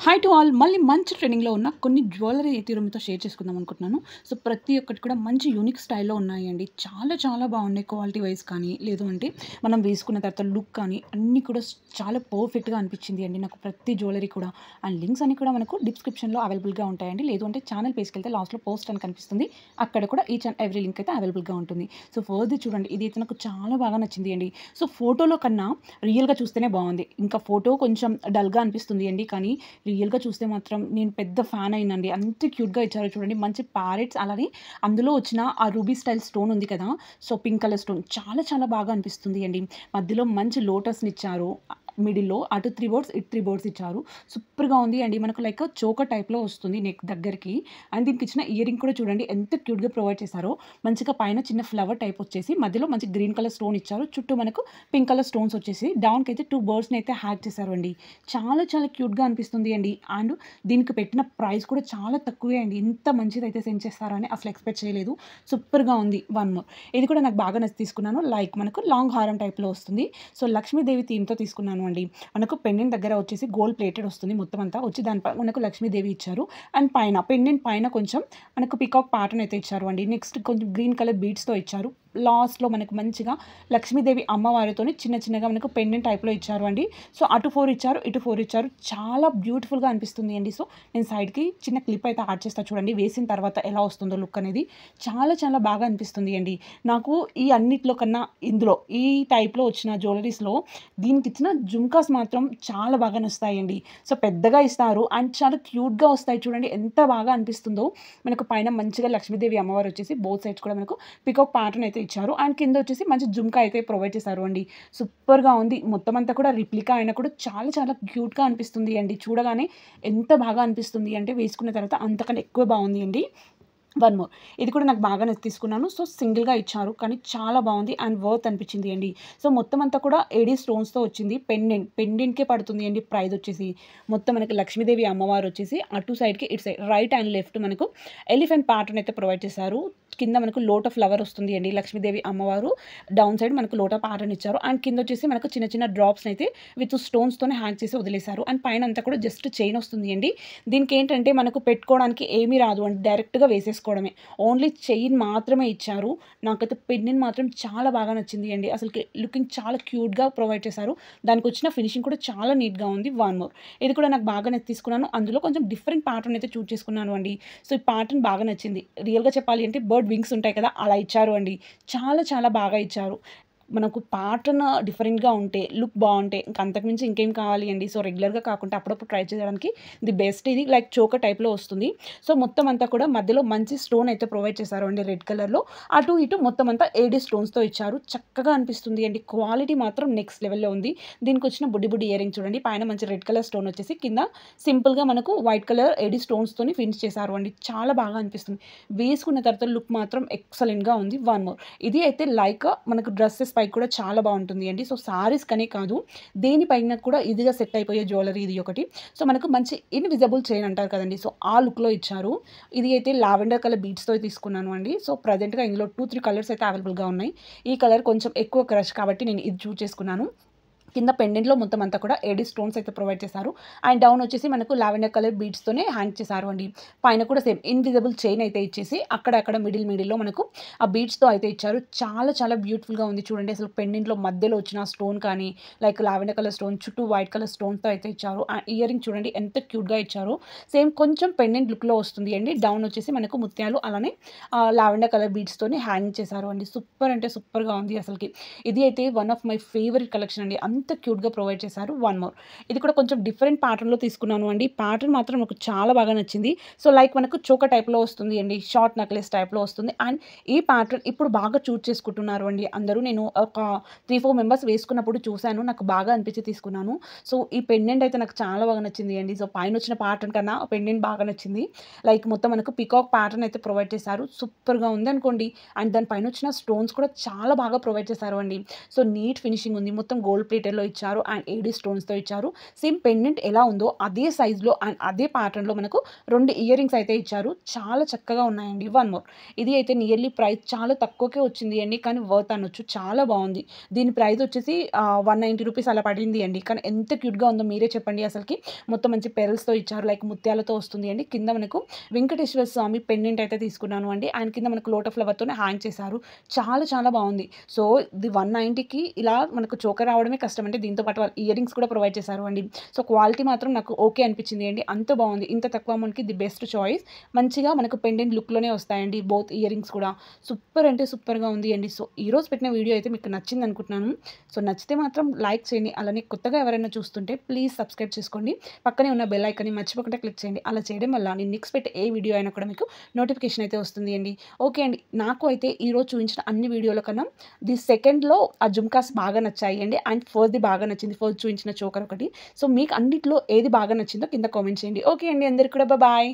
Hi to all మళ్ళీ మంచి ట్రెండింగ్‌లో ఉన్న కొన్ని జ్యువెలరీ అయితే ఈరోజు మీతో షేర్ చేసుకుందాం అనుకుంటున్నాను. సో, ప్రతి ఒక్కటి కూడా మంచి యూనిక్ స్టైల్‌లో ఉన్నాయండి. చాలా చాలా బాగున్నాయి క్వాలిటీ వైస్ కానీ, లేదు అంటే మనం వేసుకున్న తర్వాత లుక్ కానీ అన్నీ కూడా చాలా పర్ఫెక్ట్‌గా అనిపించింది అండి నాకు ప్రతి జ్యువెలరీ కూడా. అండ్ లింక్స్ అన్నీ కూడా మనకు డిస్క్రిప్షన్‌లో అవైలబుల్‌గా ఉంటాయండి. లేదు అంటే ఛానల్ పేజ్‌కెళ్తే లాస్ట్‌లో పోస్ట్ అని కనిపిస్తుంది. అక్కడ కూడా ఈచ్ అండ్ ఎవ్రీ లింక్ అయితే అవైలబుల్‌గా ఉంటుంది. సో, ఫస్ట్‌ది చూడండి ఇదైతే నాకు చాలా బాగా నచ్చింది అండి. సో, ఫోటోలో కన్నా రియల్‌గా చూస్తేనే బాగుంది. ఇంకా ఫోటో కొంచెం డల్‌గా అనిపిస్తుంది అండి. కానీ రియల్‌గా చూస్తే మాత్రం నేను పెద్ద ఫ్యాన్ అయ్యానండి. అంత క్యూట్‌గా ఇచ్చారో చూడండి. మంచి ప్యారెట్స్ అలానే అందులో వచ్చిన ఆ రూబీ స్టైల్ స్టోన్ ఉంది కదా! సో, పింక్ కలర్ స్టోన్ చాలా చాలా బాగా అనిపిస్తుంది అండి. మధ్యలో మంచి లోటస్‌నిచ్చారు. మిడిల్‌లో అటు 3 బర్డ్స్, ఇటు 3 బర్డ్స్ ఇచ్చారు. సూపర్‌గా ఉంది అండి. మనకు లైక్ చోకర్ టైప్‌లో వస్తుంది నెక్ దగ్గరికి. అండ్ దీనికి ఇచ్చిన ఇయరింగ్ కూడా చూడండి ఎంత క్యూట్‌గా ప్రొవైడ్ చేశారో. మంచిగా పైన చిన్న ఫ్లవర్ టైప్ వచ్చేసి మధ్యలో మంచి గ్రీన్ కలర్ స్టోన్ ఇచ్చారు. చుట్టూ మనకు పింక్ కలర్ స్టోన్స్ వచ్చేసి డౌన్‌కైతే 2 బర్డ్స్‌ని అయితే హ్యాక్ చేశారండి. చాలా చాలా క్యూట్‌గా అనిపిస్తుంది అండి. అండ్ దీనికి పెట్టిన ప్రైస్ కూడా చాలా తక్కువే అండి. ఇంత మంచిదైతే సెండ్ చేస్తారని అసలు ఎక్స్‌పెక్ట్ చేయలేదు. సూపర్‌గా ఉంది. వన్ మోర్ ఇది కూడా నాకు బాగా నచ్చి తీసుకున్నాను. లైక్ మనకు లాంగ్ హారం టైప్‌లో వస్తుంది. సో, లక్ష్మీదేవి థీమ్‌తో తీసుకున్నాను అండి. మనకు పెండెంట్ దగ్గర వచ్చేసి గోల్డ్ ప్లేటెడ్ వస్తుంది మొత్తం అంతా. వచ్చి దానిపై మనకు లక్ష్మీదేవి ఇచ్చారు. అండ్ పైన పెండెంట్ పైన కొంచెం మనకు పీకాక్ ప్యాటర్న్ అయితే ఇచ్చారు అండి. నెక్స్ట్ కొంచెం గ్రీన్ కలర్ బీడ్స్‌తో ఇచ్చారు. లాస్ట్‌లో మనకు మంచిగా లక్ష్మీదేవి అమ్మవారితోని చిన్న చిన్నగా మనకు పెండెంట్ టైప్‌లో ఇచ్చారు అండి. సో, అటు 4 ఇచ్చారు, ఇటు 4 ఇచ్చారు. చాలా బ్యూటిఫుల్‌గా అనిపిస్తుంది అండి. సో, నేను సైడ్‌కి చిన్న క్లిప్ అయితే యాడ్ చేస్తా చూడండి. వేసిన తర్వాత ఎలా వస్తుందో లుక్ అనేది. చాలా చాలా బాగా అనిపిస్తుంది అండి. నాకు ఈ అన్నిట్లో కన్నా ఇందులో ఈ టైప్‌లో వచ్చిన జ్యువెలరీస్‌లో దీనికిచ్చిన జుమ్కాస్ మాత్రం చాలా బాగా నచ్చుతాయండి. సో, పెద్దగా ఇస్తారు అండ్ చాలా క్యూట్‌గా వస్తాయి చూడండి. ఎంత బాగా అనిపిస్తుందో. మనకు పైన మంచిగా లక్ష్మీదేవి అమ్మవారు వచ్చేసి బోత్ సైడ్స్ కూడా మనకు పీకాక్ ప్యాటర్న్ అయితే ఇచ్చారు. అండ్ కింద వచ్చేసి మంచి జుమ్కా అయితే ప్రొవైడ్ చేశారు అండి. సూపర్‌గా ఉంది. మొత్తం అంతా కూడా రిప్లికా అయినా కూడా చాలా చాలా క్యూట్‌గా అనిపిస్తుంది అండి. చూడగానే ఎంత బాగా అనిపిస్తుంది అంటే వేసుకున్న తర్వాత అంతకన్నా ఎక్కువ బాగుంది అండి. వన్ మోర్ ఇది కూడా నాకు బాగా నచ్చి తీసుకున్నాను. సో, సింగిల్‌గా ఇచ్చారు. కానీ చాలా బాగుంది అండ్ వర్త్ అనిపించింది అండి. సో, మొత్తం అంతా కూడా ఏడీ స్టోన్స్‌తో వచ్చింది. పెండెంట్‌కే పడుతుంది అండి ప్రైస్ వచ్చేసి. మొత్తం మనకి లక్ష్మీదేవి అమ్మవారు వచ్చేసి అటు సైడ్‌కి, ఇటు సైడ్ రైట్ అండ్ లెఫ్ట్ మనకు ఎలిఫెంట్ ప్యాటర్న్ అయితే ప్రొవైడ్ చేశారు. కింద మనకు లోటస్ ఫ్లవర్ వస్తుంది అండి. లక్ష్మీదేవి అమ్మవారు డౌన్ సైడ్ మనకు లోటస్ ప్యాటర్న్ ఇచ్చారు. అండ్ కింద వచ్చేసి మనకు చిన్న చిన్న డ్రాప్స్‌ని అయితే విత్ స్టోన్స్‌తోనే హ్యాంగ్ చేసి వదిలేశారు. అండ్ పైన అంతా కూడా జస్ట్ చైన్ వస్తుంది అండి. దీనికి ఏంటంటే మనకు పెట్టుకోవడానికి ఏమీ రాదు అండి. డైరెక్ట్‌గా వేసేసుకోవడమే. ఓన్లీ చైన్ మాత్రమే ఇచ్చారు. నాకైతే పెండెంట్ మాత్రం చాలా బాగా నచ్చింది అండి. అసలుకి లుకింగ్ చాలా క్యూట్‌గా ప్రొవైడ్ చేశారు. దానికొచ్చిన ఫినిషింగ్ కూడా చాలా నీట్‌గా ఉంది. వన్ మోర్ ఇది కూడా నాకు బాగా నచ్చి తీసుకున్నాను. అందులో కొంచెం డిఫరెంట్ ప్యాటర్న్ అయితే చూజ్ చేసుకున్నాను అండి. సో, ఈ ప్యాటర్న్ బాగా నచ్చింది. రియల్‌గా చెప్పాలి అంటే బర్డ్ వింగ్స్ ఉంటాయి కదా! అలా ఇచ్చారు అండి. చాలా చాలా బాగా ఇచ్చారు. మనకు ప్యాటర్న్ డిఫరెంట్‌గా ఉంటే, లుక్ బావుంటే ఇంక అంతకు మించి ఇంకేం కావాలి అండి. సో, రెగ్యులర్‌గా కాకుండా అప్పుడప్పుడు ట్రై చేయడానికి ది బెస్ట్ ఇది. లైక్ చోకర్ టైప్‌లో వస్తుంది. సో, మొత్తం అంతా కూడా మధ్యలో మంచి స్టోన్ అయితే ప్రొవైడ్ చేశారు అండి రెడ్ కలర్‌లో. అటు ఇటు మొత్తం అంతా ఏడీ స్టోన్స్‌తో ఇచ్చారు. చక్కగా అనిపిస్తుంది అండి. క్వాలిటీ మాత్రం నెక్స్ట్ లెవెల్‌లో ఉంది. దీనికొచ్చిన బుడ్డి బుడ్డి ఇయరింగ్ చూడండి. పైన మంచి రెడ్ కలర్ స్టోన్ వచ్చేసి కింద సింపుల్‌గా మనకు వైట్ కలర్ ఏడీ స్టోన్స్‌తోని ఫినిష్ చేశారు అండి. చాలా బాగా అనిపిస్తుంది. వేసుకున్న తర్వాత లుక్ మాత్రం ఎక్సలెంట్‌గా ఉంది. వన్ మోర్ ఇది అయితే లైక్ మనకు డ్రెసెస్ పైకి కూడా చాలా బాగుంటుంది అండి. సో, సారీస్ కనే కాదు దేనిపైన కూడా ఈజీగా సెట్ అయిపోయే జ్యువెలరీ ఇది ఒకటి. సో, మనకు మంచి ఇన్విజిబుల్ చైన్ అంటారు కదండీ! సో, ఆ లుక్‌లో ఇచ్చారు. ఇది అయితే లావెండర్ కలర్ బీడ్స్‌తో తీసుకున్నాను అండి. సో, ప్రెజెంట్‌గా ఇందులో 2, 3 కలర్స్ అయితే అవైలబుల్‌గా ఉన్నాయి. ఈ కలర్ కొంచెం ఎక్కువ క్రష్ కాబట్టి నేను ఇది చూజ్ చేసుకున్నాను. కింద పెండెంట్‌లో మొత్తం అంతా కూడా ఏడీ స్టోన్స్ అయితే ప్రొవైడ్ చేశారు. అండ్ డౌన్ వచ్చేసి మనకు లావెండర్ కలర్ బీడ్స్‌తోనే హ్యాంగ్ చేశారు అండి. పైన కూడా సేమ్ ఇన్విజిబుల్ చైన్ అయితే ఇచ్చేసి అక్కడక్కడ మిడిల్‌లో మనకు ఆ బీడ్స్‌తో అయితే ఇచ్చారు. చాలా చాలా బ్యూటిఫుల్‌గా ఉంది చూడండి. అసలు పెండెంట్‌లో మధ్యలో వచ్చిన స్టోన్ కానీ, లైక్ లావెండర్ కలర్ స్టోన్ చుట్టూ వైట్ కలర్ స్టోన్‌తో అయితే ఇచ్చారు. ఇయరింగ్ చూడండి ఎంత క్యూట్‌గా ఇచ్చారో. సేమ్ కొంచెం పెండెంట్ లుక్‌లో వస్తుంది అండి. డౌన్ వచ్చేసి మనకు ముత్యాలు అలానే లావెండర్ కలర్ బీడ్స్‌తోని హ్యాంగ్ చేశారు అండి. సూపర్ అంటే సూపర్‌గా ఉంది అసలకి. ఇది అయితే one of my favourite collection అండి. అంత క్యూట్‌గా ప్రొవైడ్ చేశారు. వన్ మోర్ ఇది కూడా కొంచెం డిఫరెంట్ ప్యాటర్న్‌లో తీసుకున్నాను అండి. ప్యాటర్న్ మాత్రం నాకు చాలా బాగా నచ్చింది. సో, లైక్ మనకు చోకర్ టైప్‌లో వస్తుంది అండి. షార్ట్ నెక్లెస్ టైప్‌లో వస్తుంది. అండ్ ఈ ప్యాటర్న్ ఇప్పుడు బాగా చూజ్ చేసుకుంటున్నారు అండి అందరూ. నేను ఒక 3, 4 మెంబర్స్ వేసుకున్నప్పుడు చూసాను. నాకు బాగా అనిపించి తీసుకున్నాను. సో, ఈ పెండెంట్ అయితే నాకు చాలా బాగా నచ్చింది అండి. సో, పైనొచ్చిన ప్యాటర్న్ కన్నా పెండెంట్ బాగా నచ్చింది. లైక్ మొత్తం మనకు పీకాక్ ప్యాటర్న్ అయితే ప్రొవైడ్ చేశారు. సూపర్‌గా ఉందనుకోండి. అండ్ దాని పైనొచ్చిన స్టోన్స్ కూడా చాలా బాగా ప్రొవైడ్ చేశారు అండి. సో, నీట్ ఫినిషింగ్ ఉంది. మొత్తం గోల్డ్ ప్లేటెడ్ మెటీరియల్‌లో ఇచ్చారు అండ్ ఏడీ స్టోన్స్‌తో ఇచ్చారు. సేమ్ పెండెంట్ ఎలా ఉందో అదే సైజ్‌లో అండ్ అదే ప్యాటర్న్‌లో మనకు 2 ఇయర్ రింగ్స్ అయితే ఇచ్చారు. చాలా చక్కగా ఉన్నాయండి. వన్ మోర్ ఇది అయితే నియర్లీ ప్రైస్ చాలా తక్కువకే వచ్చింది అండి. కానీ వర్త్ అనొచ్చు. చాలా బాగుంది. దీని ప్రైస్ వచ్చేసి 190 రూపీస్ అలా పడింది అండి. కానీ ఎంత క్యూట్‌గా ఉందో మీరే చెప్పండి అసలకి. మొత్తం మంచి పెరల్స్‌తో ఇచ్చారు. లైక్ ముత్యాలతో వస్తుంది అండి. కింద మనకు వెంకటేశ్వర స్వామి పెండెంట్ అయితే తీసుకున్నాను అండి. అండ్ కింద మనకు లోటస్ ఫ్లవర్‌తోనే హ్యాంగ్ చేశారు. చాలా చాలా బాగుంది. సో ఇది 190కి ఇలా మనకు చోకర్ రావడమే కష్టం. అంటే దీంతో పాటు వాళ్ళు ఇయర్ రింగ్స్ కూడా ప్రొవైడ్ చేశారు అండి. సో క్వాలిటీ మాత్రం నాకు ఓకే అనిపించింది అండి. అంత బాగుంది. ఇంత తక్కువ అమౌంట్‌కి ది బెస్ట్ చాయిస్. మంచిగా మనకు పెండెంట్ లుక్‌లోనే వస్తాయండి. బోత్ ఇయర్ రింగ్స్ కూడా సూపర్ అంటే సూపర్‌గా ఉంది అండి. సో ఈరోజు పెట్టిన వీడియో అయితే మీకు నచ్చింది అనుకుంటున్నాను. సో నచ్చితే మాత్రం లైక్ చేయండి. అలానే కొత్తగా ఎవరైనా చూస్తుంటే ప్లీజ్ సబ్స్క్రైబ్ చేసుకోండి. పక్కనే ఉన్న బెల్ ఐకాన్ని మర్చిపోకుండా క్లిక్ చేయండి. అలా చేయడం వల్ల నేను నెక్స్ట్ పెట్టే ఏ వీడియో అయినా కూడా మీకు నోటిఫికేషన్ అయితే వస్తుంది అండి. ఓకే అండి. నాకు అయితే ఈరోజు చూపించిన అన్ని వీడియోల కన్నా ది సెకండ్‌లో ఆ జుమ్కాస్ బాగా నచ్చాయి అండి. అండ్ ఫస్ట్‌ది బాగా నచ్చింది. ఫస్ట్ చూపించిన చోకర్ ఒకటి. సో మీకు అన్నిట్లో ఏది బాగా నచ్చిందో కింద కామెంట్ చేయండి. ఓకే అండి. అందరికి కూడా బాయ్.